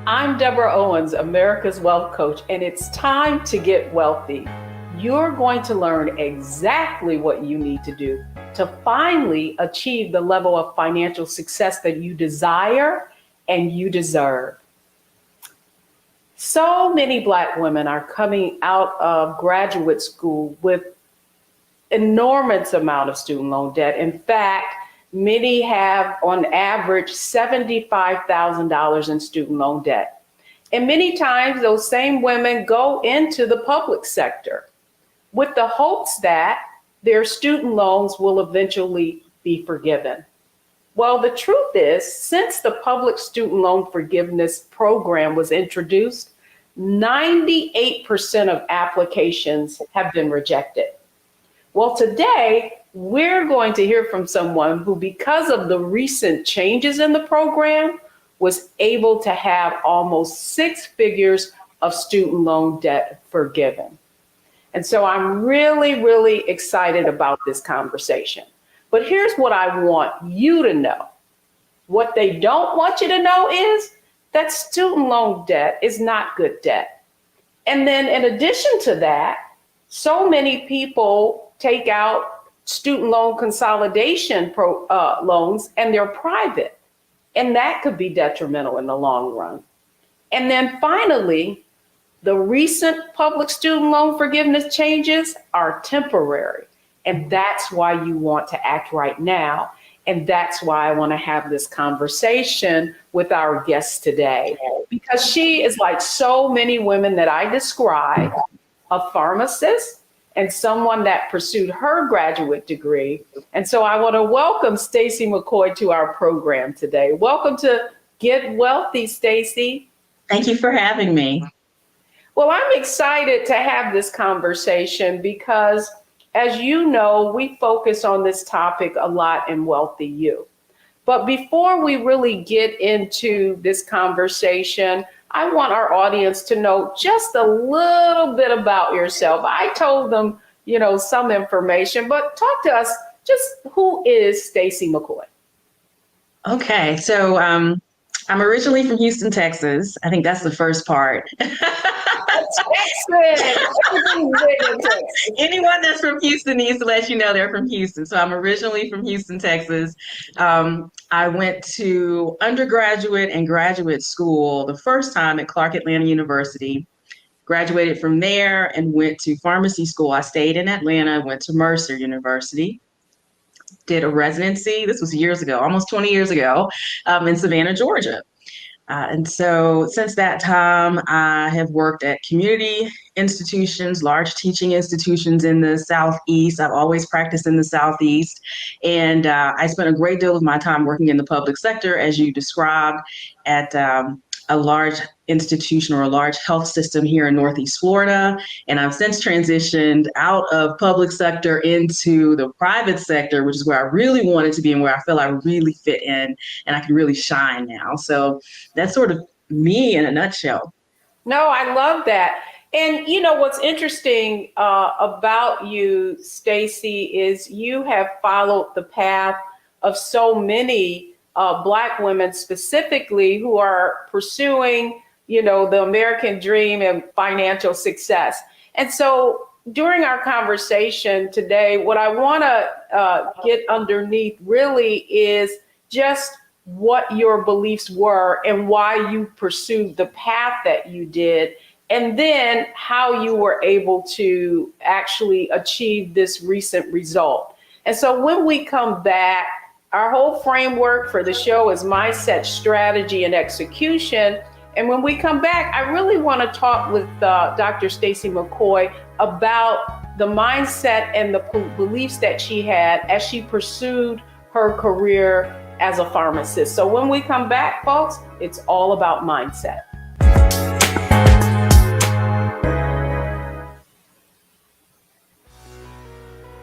I'm Deborah Owens, America's Wealth Coach, and it's time to get wealthy. You're going to learn exactly what you need to do to finally achieve the level of financial success that you desire and you deserve. So many Black women are coming out of graduate school with enormous amount of student loan debt. In fact, many have on average $75,000 in student loan debt. And many times those same women go into the public sector with the hopes that their student loans will eventually be forgiven. Well, the truth is, since the public student loan forgiveness program was introduced, 98% of applications have been rejected. Well, today, we're going to hear from someone who, because of the recent changes in the program, was able to have almost 6 figures of student loan debt forgiven. And so I'm really, really excited about this conversation. But here's what I want you to know. What they don't want you to know is that student loan debt is not good debt. And then in addition to that, so many people take out student loan consolidation loans and they're private. And that could be detrimental in the long run. And then finally, the recent public student loan forgiveness changes are temporary. And that's why you want to act right now. And that's why I want to have this conversation with our guest today, because she is like so many women that I describe, a pharmacist and someone that pursued her graduate degree. And so I want to welcome Stacy McCoy to our program today. Welcome to Get Wealthy, Stacy. Thank you for having me. Well, I'm excited to have this conversation because, as you know, we focus on this topic a lot in Wealthy You. But before we really get into this conversation, I want our audience to know just a little bit about yourself. I told them, some information, but talk to us. Just who is Stacy McCoy? Okay, so I'm originally from Houston, Texas. I think that's the first part. Texas. Anyone that's from Houston needs to let you know they're from Houston. So I'm originally from Houston, Texas. I went to undergraduate and graduate school the first time at Clark Atlanta University. Graduated from there and went to pharmacy school. I stayed in Atlanta, went to Mercer University, did a residency. This was years ago, almost 20 years ago, in Savannah, Georgia. And so since that time, I have worked at community institutions, large teaching institutions in the Southeast. I've always practiced in the Southeast. And I spent a great deal of my time working in the public sector, as you described, at a large institution or a large health system here in Northeast Florida. And I've since transitioned out of public sector into the private sector, which is where I really wanted to be and where I feel I really fit in and I can really shine now. So that's sort of me in a nutshell. No, I love that. And what's interesting about you, Stacy, is you have followed the path of so many Black women specifically who are pursuing, the American dream and financial success. And so during our conversation today, what I want to get underneath really is just what your beliefs were and why you pursued the path that you did, and then how you were able to actually achieve this recent result. And so when we come back, our whole framework for the show is mindset, strategy, and execution. And when we come back, I really want to talk with Dr. Stacy McCoy about the mindset and the beliefs that she had as she pursued her career as a pharmacist. So when we come back, folks, it's all about mindset.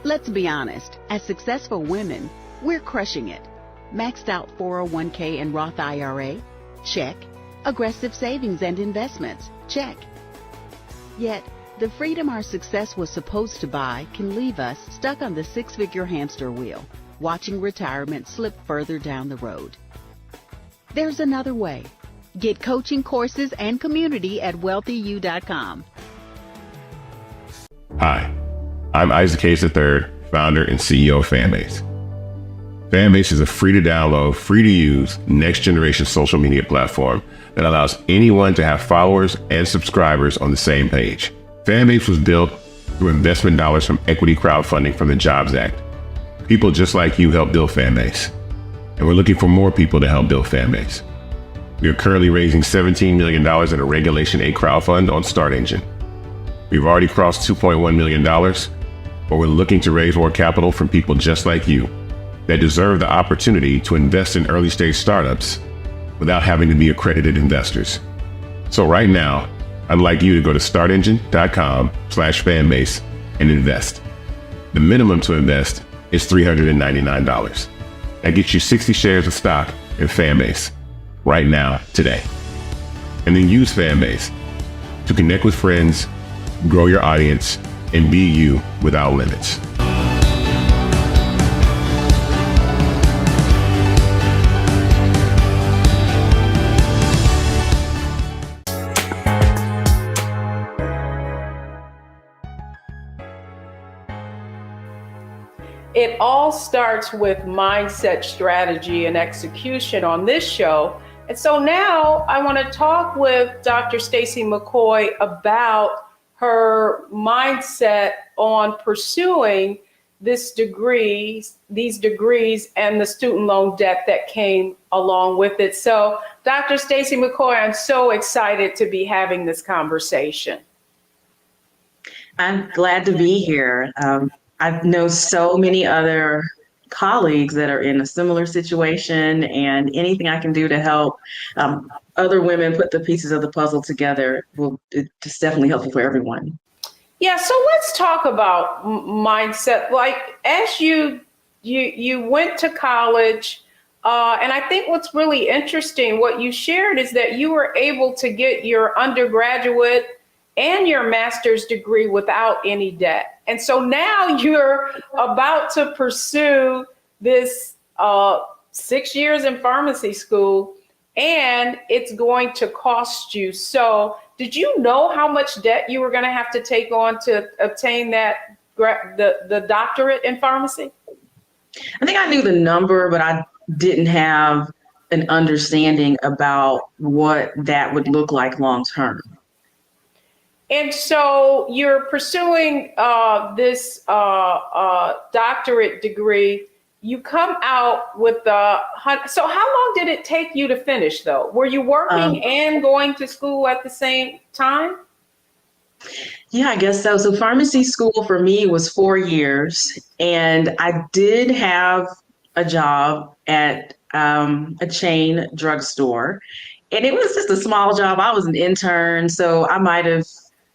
Let's be honest, as successful women, we're crushing it. Maxed out 401k and Roth IRA? Check. Aggressive savings and investments? Check. Yet, the freedom our success was supposed to buy can leave us stuck on the 6-figure hamster wheel, watching retirement slip further down the road. There's another way. Get coaching courses and community at wealthyu.com. Hi, I'm Isaac Hayes III, founder and CEO of Fanbase. Fanbase is a free-to-download, free-to-use, next-generation social media platform that allows anyone to have followers and subscribers on the same page. Fanbase was built through investment dollars from equity crowdfunding from the Jobs Act. People just like you helped build Fanbase, and we're looking for more people to help build Fanbase. We are currently raising $17 million in a Regulation A crowdfund on Start Engine. We've already crossed $2.1 million, but we're looking to raise more capital from people just like you that deserve the opportunity to invest in early stage startups without having to be accredited investors. So right now, I'd like you to go to startengine.com/fanbase and invest. The minimum to invest is $399. That gets you 60 shares of stock in Fanbase right now, today. And then use Fanbase to connect with friends, grow your audience, and be you without limits. It all starts with mindset, strategy, and execution on this show. And so now I want to talk with Dr. Stacy McCoy about her mindset on pursuing these degrees, and the student loan debt that came along with it. So, Dr. Stacy McCoy, I'm so excited to be having this conversation. I'm glad to be here. I know so many other colleagues that are in a similar situation, and anything I can do to help other women put the pieces of the puzzle together it's definitely helpful for everyone. Yeah, so let's talk about mindset. Like, as you went to college, and I think what's really interesting, what you shared is that you were able to get your undergraduate and your master's degree without any debt. And so now you're about to pursue this 6 years in pharmacy school, and it's going to cost you. So did you know how much debt you were going to have to take on to obtain that the doctorate in pharmacy? I think I knew the number, but I didn't have an understanding about what that would look like long term. And so you're pursuing this doctorate degree. You come out with so how long did it take you to finish, though? Were you working and going to school at the same time? Yeah, I guess so. So pharmacy school for me was 4 years, and I did have a job at a chain drugstore, and it was just a small job. I was an intern, so I might have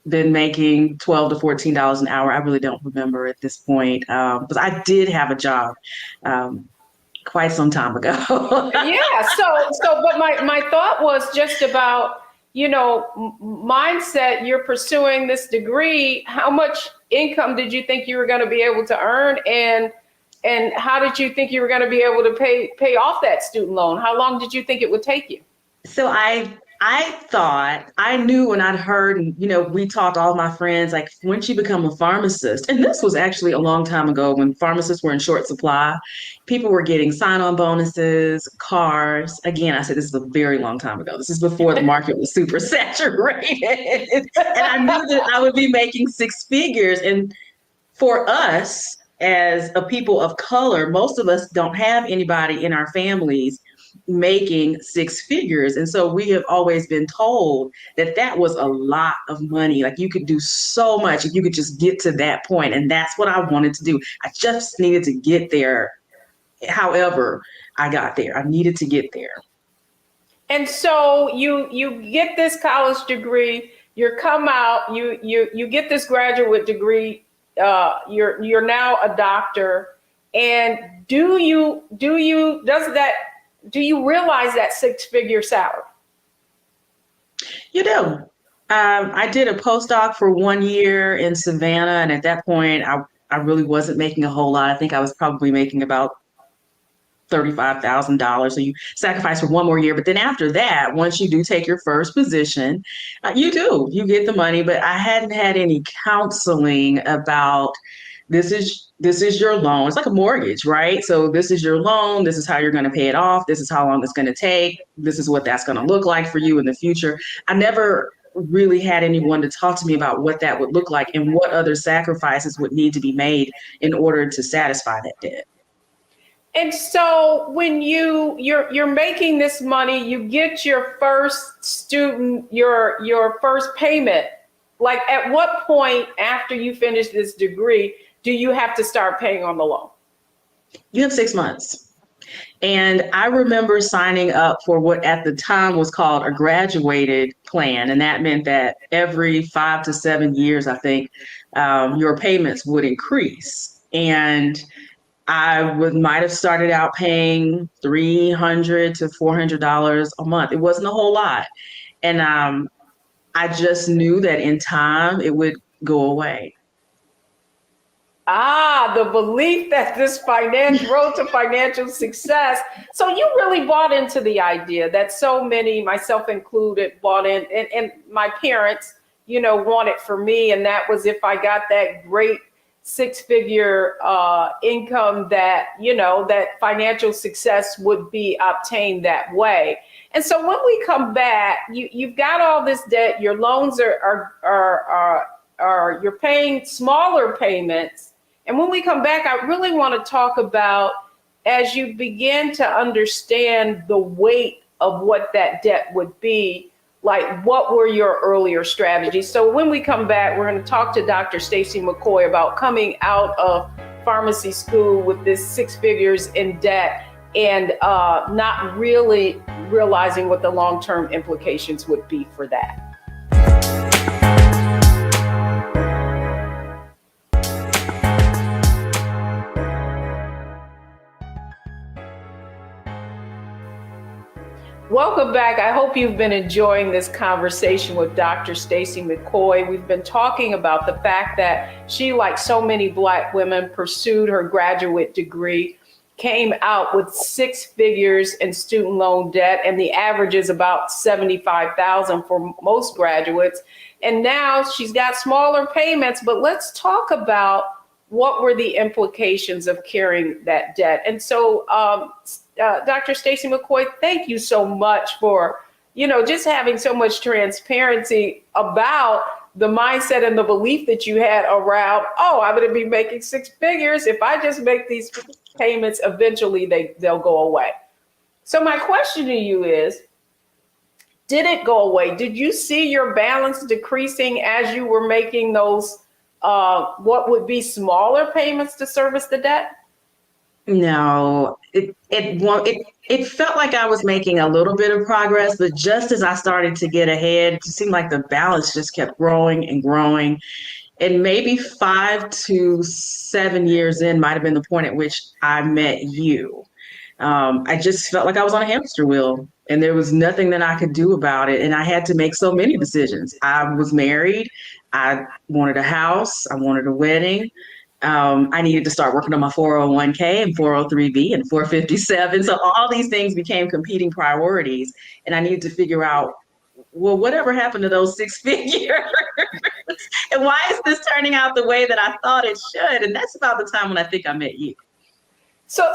been making $12 to $14 an hour. I really don't remember at this point, but I did have a job quite some time ago. Yeah. But my thought was just about, mindset. You're pursuing this degree. How much income did you think you were going to be able to earn, and how did you think you were going to be able to pay off that student loan? How long did you think it would take you? So I thought, I knew when I'd heard, we talked, all my friends, like, once you become a pharmacist, and this was actually a long time ago when pharmacists were in short supply, people were getting sign-on bonuses, cars. Again, I said, this is a very long time ago. This is before the market was super saturated. And I knew that I would be making six figures. And for us, as a people of color, most of us don't have anybody in our families making six figures. And so we have always been told that that was a lot of money. Like, you could do so much if you could just get to that point. And that's what I wanted to do. I just needed to get there. However, I got there. I needed to get there. And so you get this college degree, you come out, you get this graduate degree, you're now a doctor. And do you realize that six-figure salary? You do. I did a postdoc for 1 year in Savannah, and at that point, I really wasn't making a whole lot. I think I was probably making about $35,000. So you sacrifice for one more year. But then after that, once you do take your first position, you get the money. But I hadn't had any counseling about this is your loan. It's like a mortgage, right? So this is your loan. This is how you're going to pay it off. This is how long it's going to take. This is what that's going to look like for you in the future. I never really had anyone to talk to me about what that would look like and what other sacrifices would need to be made in order to satisfy that debt. And so when you're making this money, you get your first student, your first payment. Like, at what point after you finish this degree do you have to start paying on the loan? You have 6 months. And I remember signing up for what at the time was called a graduated plan. And that meant that every 5 to 7 years, I think, your payments would increase. And might have started out paying $300 to $400 a month. It wasn't a whole lot. And I just knew that in time it would go away. The belief that this road to financial success. So you really bought into the idea that so many, myself included, bought in, and my parents, wanted for me. And that was if I got that great 6-figure income, that, that financial success would be obtained that way. And so when we come back, you've got all this debt, your loans are you're paying smaller payments. And when we come back, I really want to talk about, as you begin to understand the weight of what that debt would be, like, what were your earlier strategies? So when we come back, we're going to talk to Dr. Stacy McCoy about coming out of pharmacy school with this 6 figures in debt and not really realizing what the long-term implications would be for that. Welcome back. I hope you've been enjoying this conversation with Dr. Stacy McCoy. We've been talking about the fact that she, like so many Black women, pursued her graduate degree, came out with 6 figures in student loan debt, and the average is about $75,000 for most graduates. And now she's got smaller payments, but let's talk about what were the implications of carrying that debt. And so, Dr. Stacy McCoy, thank you so much for, just having so much transparency about the mindset and the belief that you had around, I'm going to be making 6 figures. If I just make these payments, eventually they'll go away. So my question to you is, did it go away? Did you see your balance decreasing as you were making those, what would be smaller payments to service the debt? No, it felt like I was making a little bit of progress, but just as I started to get ahead, it seemed like the balance just kept growing and growing. And maybe 5 to 7 years in might have been the point at which I met you. I just felt like I was on a hamster wheel and there was nothing that I could do about it. And I had to make so many decisions. I was married. I wanted a house. I wanted a wedding. I needed to start working on my 401k and 403b and 457. So all these things became competing priorities. And I needed to figure out, well, whatever happened to those 6 figures? And why is this turning out the way that I thought it should? And that's about the time when I think I met you. So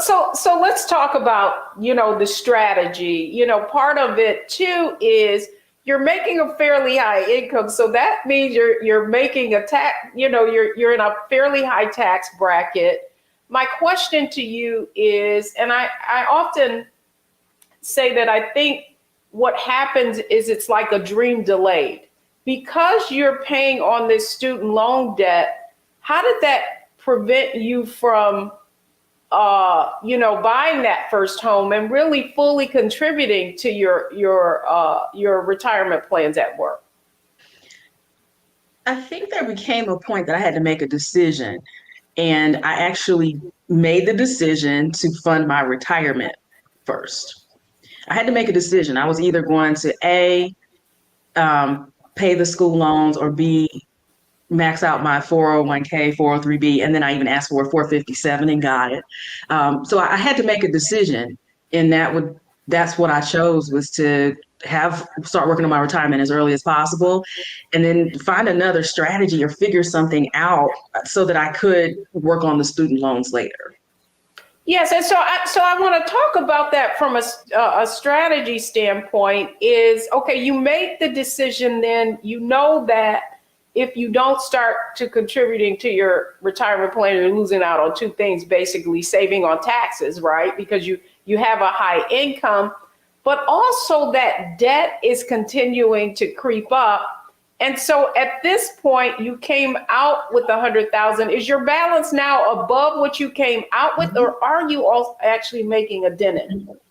let's talk about, the strategy. Part of it too is you're making a fairly high income. So that means you're making a tax, you're in a fairly high tax bracket. My question to you is, and I often say that I think what happens is it's like a dream delayed. Because you're paying on this student loan debt, how did that prevent you from buying that first home and really fully contributing to your retirement plans at work? I think there became a point that I had to make a decision, and I actually made the decision to fund my retirement first. I had to make a decision. I was either going to pay the school loans, or B, max out my 401k, 403b, and then I even asked for a 457 and got it. So I had to make a decision, and that's what I chose, was to start working on my retirement as early as possible, and then find another strategy or figure something out so that I could work on the student loans later. Yes, and so I want to talk about that from a strategy standpoint. Is okay, you make the decision, then you know that if you don't start to contributing to your retirement plan, you're losing out on two things, basically saving on taxes, right? Because you have a high income, but also that debt is continuing to creep up. And so at this point, you came out with 100,000. Is your balance now above what you came out with, or are you also actually making a dent in it?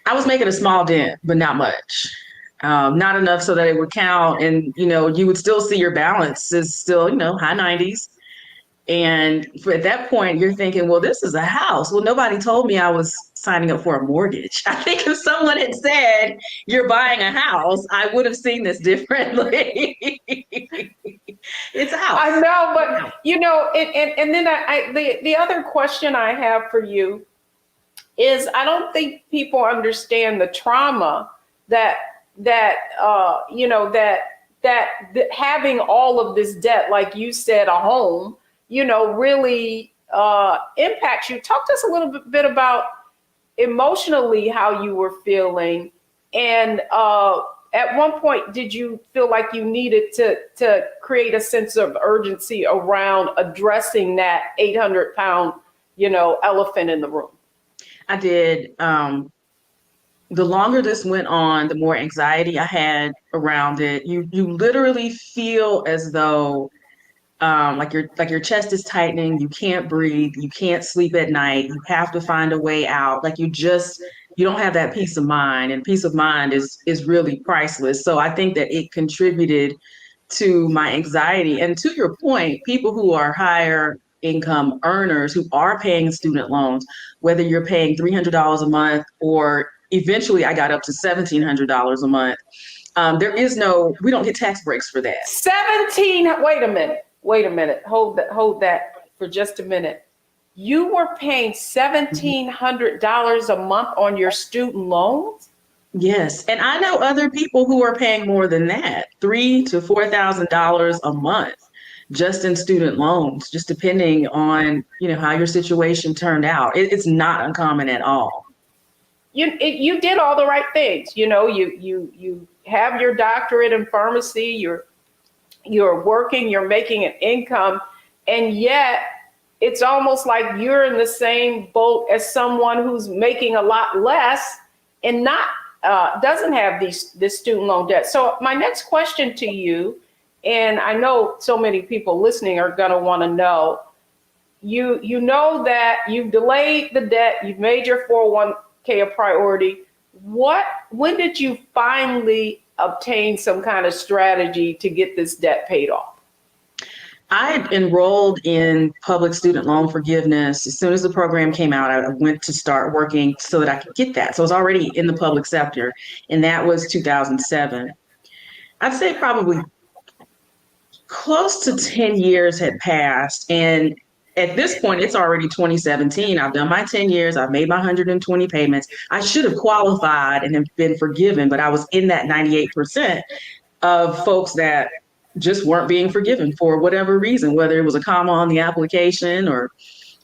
I was making a small dent, but not much. Not enough so that it would count. And, you would still see your balance is still, high 90s. And at that point, you're thinking, well, this is a house. Well, nobody told me I was signing up for a mortgage. I think if someone had said you're buying a house, I would have seen this differently. It's a house. I know, but and then the other question I have for you is, I don't think people understand the trauma that having all of this debt, like you said, a home, really impacts you. Talk to us a little bit about emotionally how you were feeling, and at one point, did you feel like you needed to create a sense of urgency around addressing that 800-pound, elephant in the room? I did. The longer this went on, the more anxiety I had around it. You literally feel as though like your chest is tightening, you can't breathe, you can't sleep at night, you have to find a way out. Like you don't have that peace of mind, and peace of mind is really priceless. So I think that it contributed to my anxiety. And to your point, people who are higher income earners who are paying student loans, whether you're paying $300 a month or eventually I got up to $1,700 a month. We don't get tax breaks for that. Wait a minute. Hold that for just a minute. You were paying $1,700 a month on your student loans? Yes. And I know other people who are paying more than that, $3,000 to $4,000 a month just in student loans, just depending on, how your situation turned out. It's not uncommon at all. You did all the right things. You have your doctorate in pharmacy, you're working, you're making an income, and yet it's almost like you're in the same boat as someone who's making a lot less and not doesn't have this student loan debt. So my next question to you, and I know so many people listening are going to want to know, you know that you've delayed the debt, you've made your 401k a priority. When did you finally obtain some kind of strategy to get this debt paid off? I enrolled in public student loan forgiveness. As soon as the program came out, I went to start working so that I could get that. So I was already in the public sector, and that was 2007. I'd say probably close to 10 years had passed. And at this point, it's already 2017. I've done my 10 years. I've made my 120 payments. I should have qualified and have been forgiven, but I was in that 98% of folks that just weren't being forgiven for whatever reason, whether it was a comma on the application, or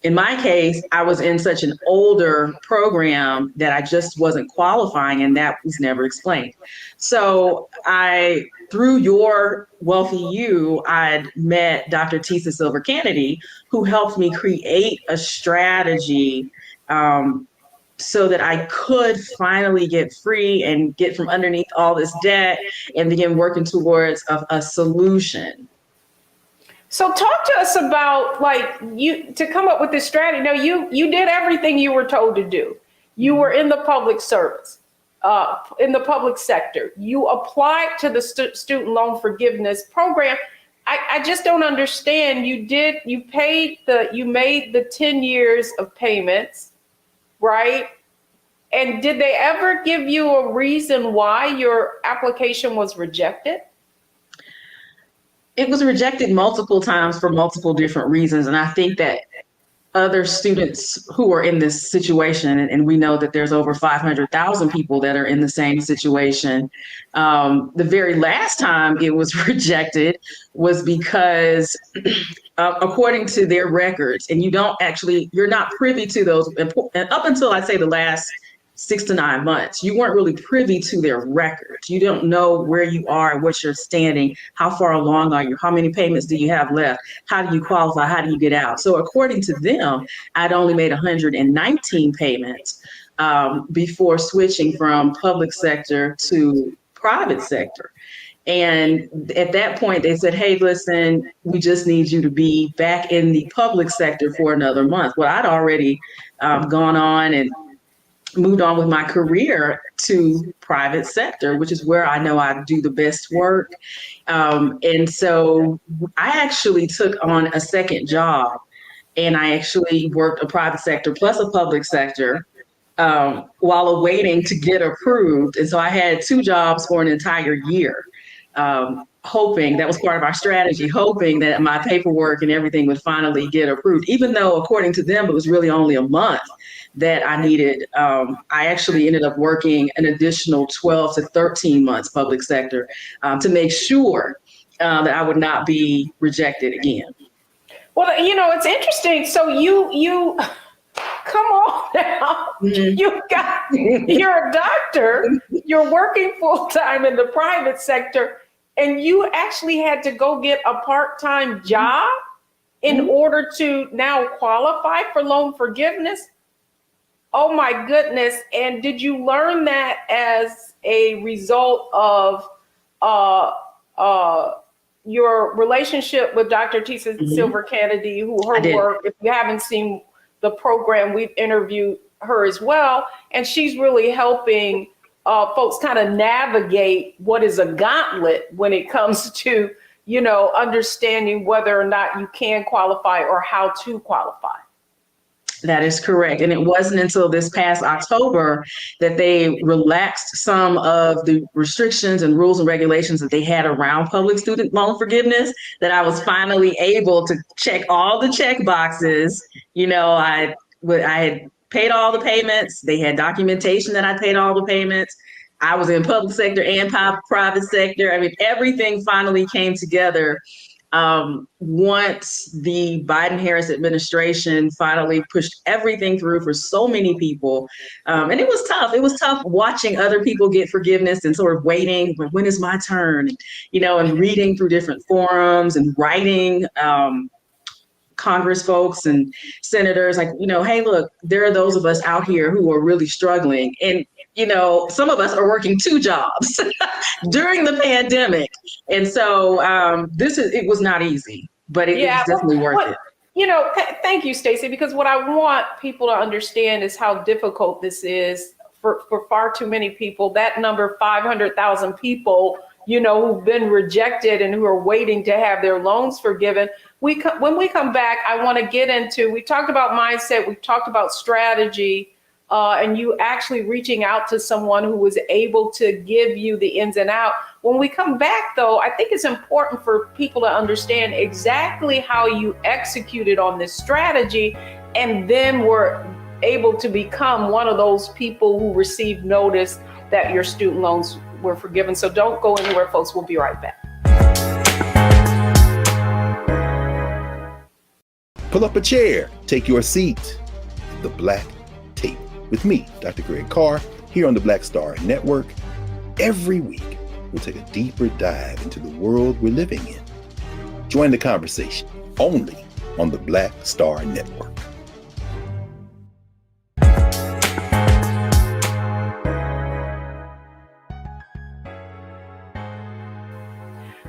in my case, I was in such an older program that I just wasn't qualifying, and that was never explained. So through your Wealthy You, I'd met Dr. Tisa Silver Kennedy, who helped me create a strategy so that I could finally get free and get from underneath all this debt and begin working towards a solution. So talk to us about, to come up with this strategy. Now, you did everything you were told to do. You were in the public service, in the public sector. You applied to the student loan forgiveness program. I just don't understand. You made the 10 years of payments, right? And did they ever give you a reason why your application was rejected? It was rejected multiple times for multiple different reasons. And I think that other students who are in this situation, and we know that there's over 500,000 people that are in the same situation. The very last time it was rejected was because, according to their records, and you're not privy to those, and up until I'd say the last 6 to 9 months, you weren't really privy to their records. You don't know where you are, what you're standing, how far along are you, how many payments do you have left, how do you qualify, how do you get out. So according to them, I'd only made 119 payments before switching from public sector to private sector. And at that point, they said, hey, listen, we just need you to be back in the public sector for another month. Well, I'd already gone on and moved on with my career to private sector, which is where I know I do the best work. And so I actually took on a second job, and I actually worked a private sector plus a public sector while awaiting to get approved. And so I had 2 jobs for an entire year, hoping, that was part of our strategy, hoping that my paperwork and everything would finally get approved, even though according to them, it was really only a month that I needed. I actually ended up working an additional 12 to 13 months public sector to make sure that I would not be rejected again. Well, it's interesting. So you come on now. You're a doctor, you're working full time in the private sector, and you actually had to go get a part-time job in order to now qualify for loan forgiveness. Oh my goodness. And did you learn that as a result of your relationship with Dr. Tisa Silver Kennedy, her work? If you haven't seen the program, we've interviewed her as well. And she's really helping folks kind of navigate what is a gauntlet when it comes to, understanding whether or not you can qualify or how to qualify. That is correct. And it wasn't until this past October that they relaxed some of the restrictions and rules and regulations that they had around public student loan forgiveness that I was finally able to check all the check boxes. I had paid all the payments. They had documentation that I paid all the payments. I was in public sector and private sector. I mean, everything finally came together once the Biden-Harris administration finally pushed everything through for so many people. And it was tough. It was tough watching other people get forgiveness and sort of waiting, when is my turn? And reading through different forums and writing Congress folks and senators like, hey, look, there are those of us out here who are really struggling. And some of us are working 2 jobs during the pandemic. And so it was not easy, but it was definitely worth it. Thank you, Stacy, because what I want people to understand is how difficult this is for far too many people. That number, 500,000 people, who've been rejected and who are waiting to have their loans forgiven. When we come back, I want to get into, we talked about mindset, we talked about strategy, and you actually reaching out to someone who was able to give you the ins and out. When we come back, though, I think it's important for people to understand exactly how you executed on this strategy and then were able to become one of those people who received notice that your student loans were forgiven. So don't go anywhere, folks. We'll be right back. Pull up a chair, take your seat. The Black Tape with me, Dr. Greg Carr, here on the Black Star Network. Every week, we'll take a deeper dive into the world we're living in. Join the conversation only on the Black Star Network.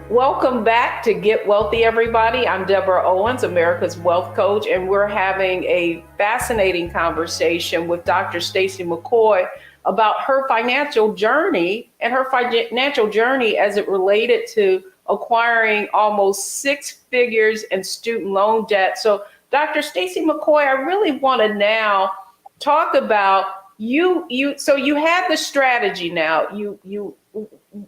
Welcome back to Get Wealthy, everybody. I'm Deborah Owens, America's Wealth Coach, and we're having a fascinating conversation with Dr. Stacy McCoy about her financial journey and her financial journey as it related to acquiring almost 6 figures in student loan debt. So, Dr. Stacy McCoy, I really want to now talk about you. So you had the strategy now.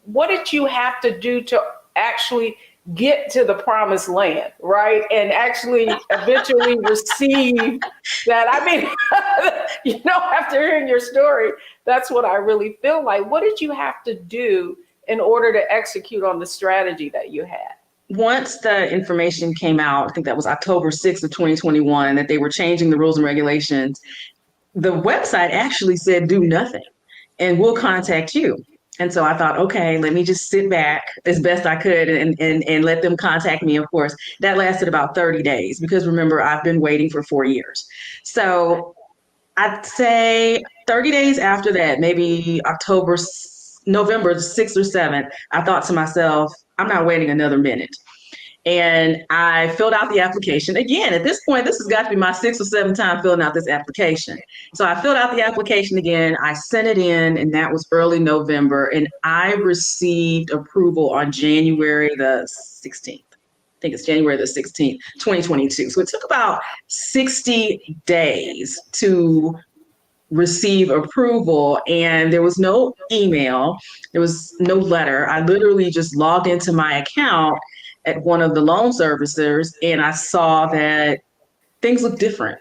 What did you have to do to actually get to the promised land, right? And actually eventually receive that. I mean, after hearing your story, that's what I really feel like. What did you have to do in order to execute on the strategy that you had? Once the information came out, I think that was October 6th of 2021, that they were changing the rules and regulations, the website actually said, do nothing and we'll contact you. And so I thought, okay, let me just sit back as best I could and let them contact me. Of course, that lasted about 30 days because remember, I've been waiting for 4 years. So I'd say 30 days after that, maybe November 6th or 7th, I thought to myself, I'm not waiting another minute. And I filled out the application. Again, at this point, this has got to be my 6th or 7th time filling out this application. So I filled out the application again. I sent it in, and that was early November. And I received approval on January the 16th. I think it's January the 16th, 2022. So it took about 60 days to receive approval, and there was no email, there was no letter. I literally just logged into my account at one of the loan servicers and I saw that things looked different.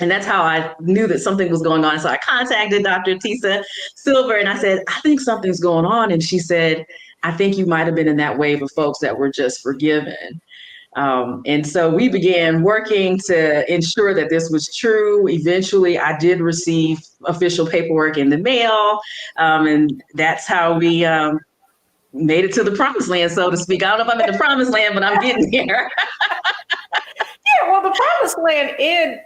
And that's how I knew that something was going on. So I contacted Dr. Tisa Silver and I said, I think something's going on. And she said, I think you might have been in that wave of folks that were just forgiven. And so we began working to ensure that this was true. Eventually, I did receive official paperwork in the mail, and that's how we made it to the promised land, so to speak. I don't know if I'm in the promised land, but I'm getting there. Yeah, well, the promised land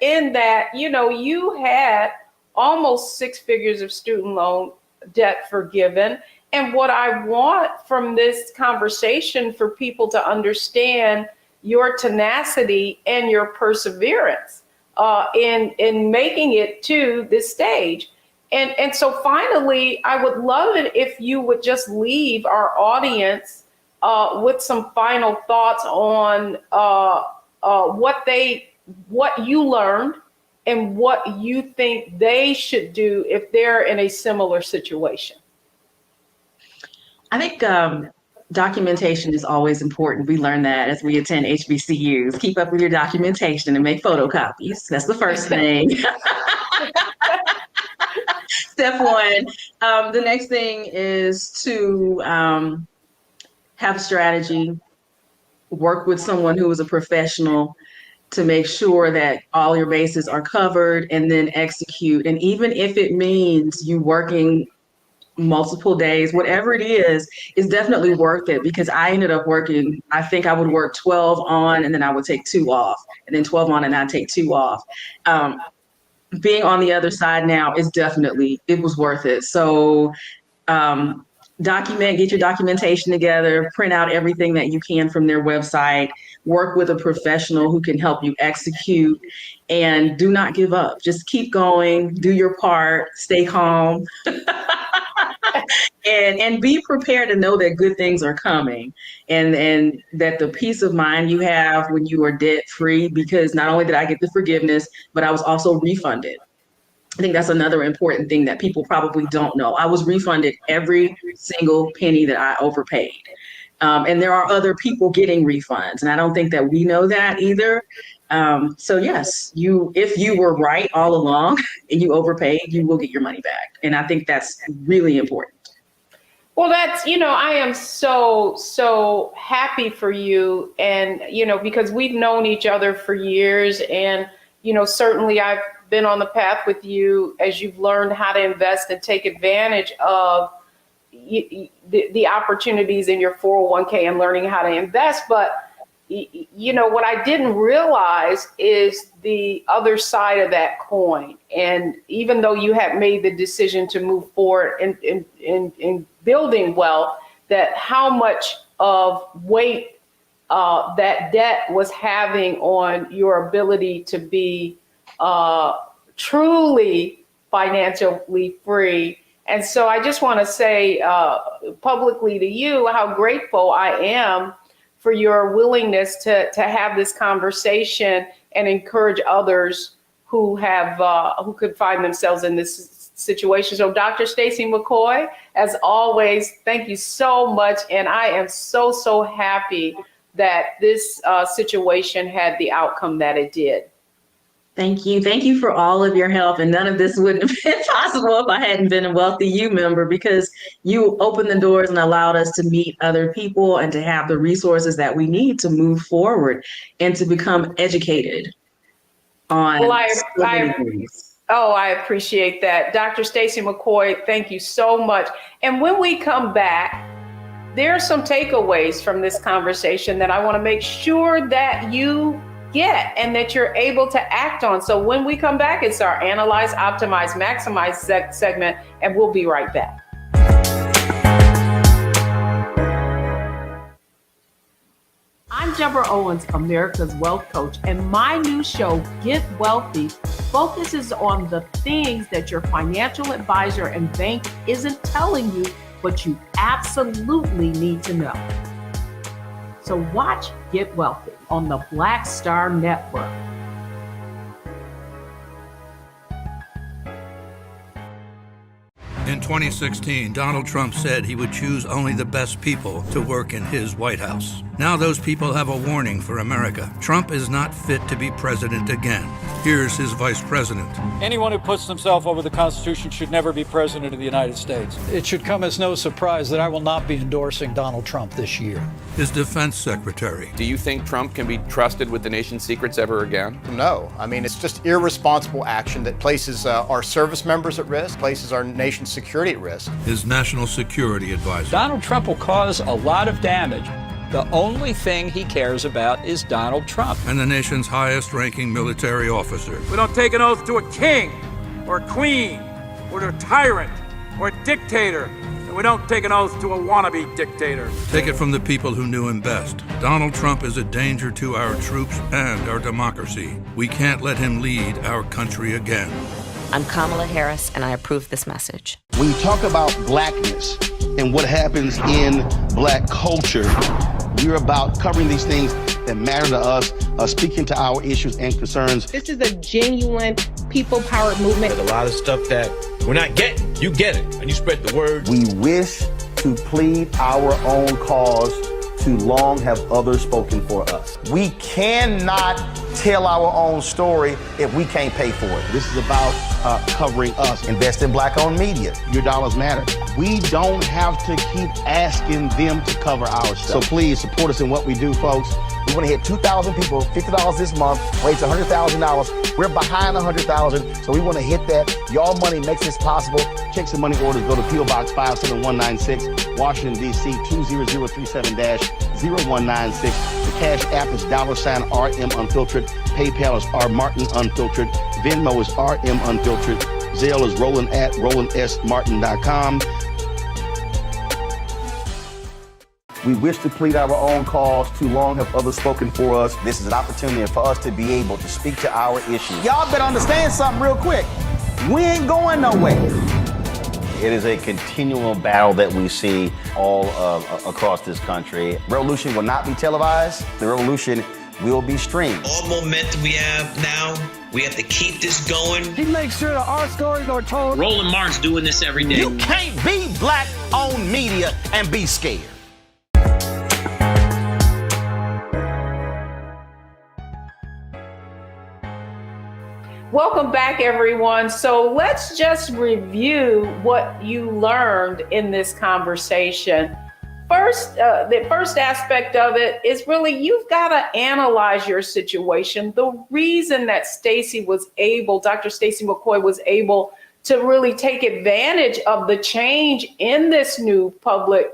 in that, you had almost 6 figures of student loan debt forgiven. And what I want from this conversation for people to understand your tenacity and your perseverance in making it to this stage. And so finally, I would love it if you would just leave our audience with some final thoughts on what you learned and what you think they should do if they're in a similar situation. I think documentation is always important. We learn that as we attend HBCUs. Keep up with your documentation and make photocopies. That's the first thing. Step one. The next thing is to have a strategy, work with someone who is a professional to make sure that all your bases are covered, and then execute. And even if it means you working multiple days, whatever it is definitely worth it, because I ended up working, I think I would work 12 on and then I would take 2 off, and then 12 on and I'd take 2 off. Being on the other side now is definitely, it was worth it. So get your documentation together, print out everything that you can from their website, work with a professional who can help you execute, and do not give up. Just keep going, do your part, stay calm, and be prepared to know that good things are coming, and that the peace of mind you have when you are debt free, because not only did I get the forgiveness, but I was also refunded. I think that's another important thing that people probably don't know. I was refunded every single penny that I overpaid. And there are other people getting refunds, and I don't think that we know that either. So yes, if you were right all along and you overpaid, you will get your money back. And I think that's really important. Well, that's, I am so happy for you. And, because we've known each other for years, and, certainly I've been on the path with you as you've learned how to invest and take advantage of the opportunities in your 401k and learning how to invest. But, what I didn't realize is the other side of that coin. And even though you had made the decision to move forward in building wealth, that how much of weight that debt was having on your ability to be truly financially free. And so I just want to say publicly to you how grateful I am for your willingness to have this conversation and encourage others who could find themselves in this situation. So Dr. Stacy McCoy, as always, thank you so much. And I am so happy that this situation had the outcome that it did. Thank you. Thank you for all of your help. And none of this wouldn't have been possible if I hadn't been a Wealthy You member, because you opened the doors and allowed us to meet other people and to have the resources that we need to move forward and to become educated on so many things. I appreciate that. Dr. Stacy McCoy, thank you so much. And when we come back, there are some takeaways from this conversation that I want to make sure that you get and that you're able to act on. So when we come back, it's our Analyze, Optimize, Maximize segment, and we'll be right back. I'm Deborah Owens, America's Wealth Coach, and my new show, Get Wealthy, focuses on the things that your financial advisor and bank isn't telling you, but you absolutely need to know. So watch Get Wealthy on the Black Star Network. In 2016, Donald Trump said he would choose only the best people to work in his White House. Now those people have a warning for America. Trump is not fit to be president again. Here's his vice president. Anyone who puts themselves over the Constitution should never be president of the United States. It should come as no surprise that I will not be endorsing Donald Trump this year. His defense secretary. Do you think Trump can be trusted with the nation's secrets ever again? No. I mean, it's just irresponsible action that places our service members at risk, places our nation's security at risk. His national security advisor. Donald Trump will cause a lot of damage. The only thing he cares about is Donald Trump. And the nation's highest ranking military officer. We don't take an oath to a king or a queen or to a tyrant or a dictator. And we don't take an oath to a wannabe dictator. Take it from the people who knew him best. Donald Trump is a danger to our troops and our democracy. We can't let him lead our country again. I'm Kamala Harris, and I approve this message. When you talk about blackness and what happens in black culture, we're about covering these things that matter to us, speaking to our issues and concerns. This is a genuine people-powered movement. There's a lot of stuff that we're not getting. You get it, and you spread the word. We wish to plead our own cause. Too long have others spoken for us. We cannot tell our own story if we can't pay for it. This is about covering us. Invest in black-owned media. Your dollars matter. We don't have to keep asking them to cover our stuff. So please support us in what we do, folks. We want to hit 2,000 people, $50 this month, raise $100,000. We're behind 100,000, so we want to hit that. Y'all money makes this possible. Checks and money orders go to P.O. Box 57196, Washington, D.C. 20037-0196. The Cash App is $RM Unfiltered. PayPal is R Martin Unfiltered. Venmo is RM Unfiltered. Zelle is RolandSMartin.com. We wish to plead our own cause. Too long have others spoken for us. This is an opportunity for us to be able to speak to our issues. Y'all better understand something real quick. We ain't going nowhere. It is a continual battle that we see all across this country. Revolution will not be televised. The revolution will be streamed. All momentum we have now, we have to keep this going. He makes sure that our stories are told. Roland Martin's doing this every day. You can't be black-owned media and be scared. Welcome back, everyone. So let's just review what you learned in this conversation. First, the first aspect of it is really you've got to analyze your situation. The reason that Dr. Stacy McCoy was able to really take advantage of the change in this new public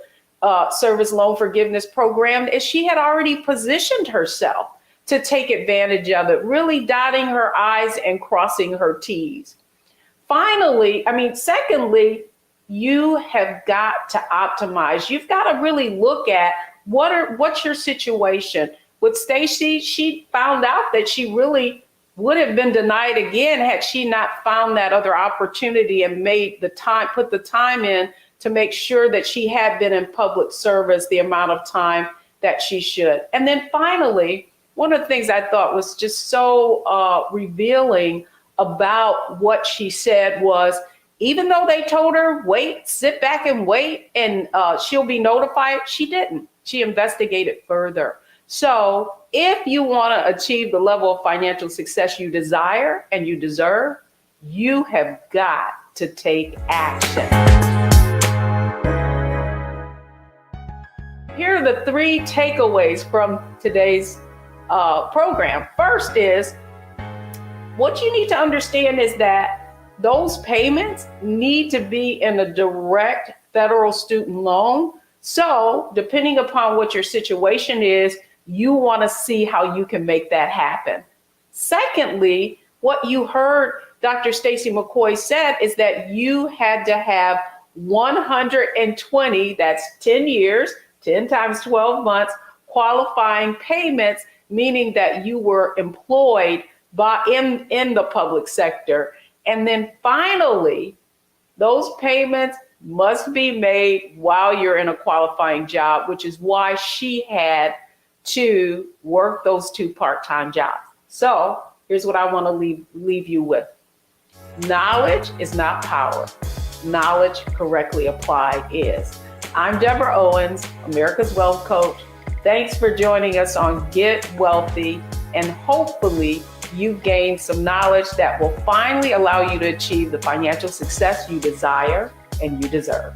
service loan forgiveness program is she had already positioned herself to take advantage of it, really dotting her I's and crossing her T's. Secondly, you have got to optimize. You've got to really look at what's your situation. With Stacy, she found out that she really would have been denied again had she not found that other opportunity and put the time in to make sure that she had been in public service the amount of time that she should. And then finally, one of the things I thought was just so revealing about what she said was, even though they told her, sit back and wait, and she'll be notified, she didn't. She investigated further. So if you want to achieve the level of financial success you desire and you deserve, you have got to take action. Here are the 3 takeaways from today's program. First is, what you need to understand is that those payments need to be in a direct federal student loan. So depending upon what your situation is, you want to see how you can make that happen. Secondly, what you heard Dr. Stacy McCoy said is that you had to have 120, that's 10 years, 10 times 12 months, qualifying payments, meaning that you were employed in the public sector. And then finally, those payments must be made while you're in a qualifying job, which is why she had to work those 2 part-time jobs. So here's what I want to leave you with. Knowledge is not power. Knowledge correctly applied is. I'm Deborah Owens, America's Wealth Coach. Thanks for joining us on Get Wealthy, and hopefully you gained some knowledge that will finally allow you to achieve the financial success you desire and you deserve.